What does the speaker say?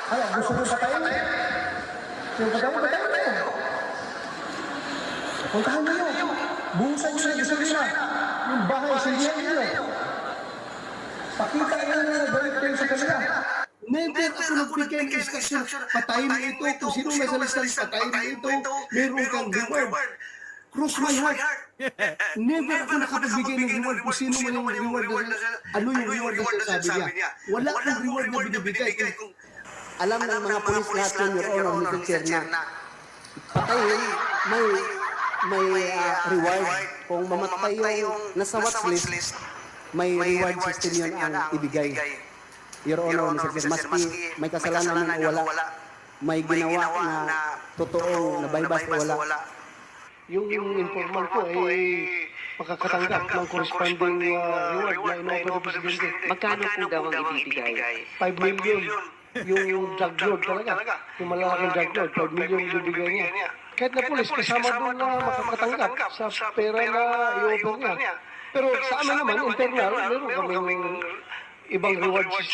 Ay, gusto mo patayin? Yung patayin kayo. Puntahan niyo. Buhusan niyo na gasolina. Yung bahay, sindihan niyo. Pakita niyo na nabalik kayo sa kanila. Never ako nagbigay ng instruction. Patayin mo ito. Kung sino may salisang patayin mo ito, meron kang reward. Cross my heart. Never ako nakapagbigay ng reward kung sino man yung reward na ano yung reward na sinasabi niya. Wala akong reward na binibigay. Alam ng mga pulis lahat yun, Your Honor, Mr. Chair, na patayin, may reward. Kung mamatay yung nasa watch list, may reward system yun ang ibigay. Your Honor, Mr. Chair, maski may kasalanan ng wala, may ginawa na totoo, na bypass o wala. Yung informal ko ay makakatanggap ng corresponding reward na inoper ng Presidente. Magkano po daw ang ibibigay? 5 million. Yung drug lord talaga. Yung malalaking drug lord, 5 million yung bibigay niya. Kahit na pulis, kasama doon na makakatanggap sa pera na i-offer niya. Pero sa amin naman, internal, meron kaming ibang reward system.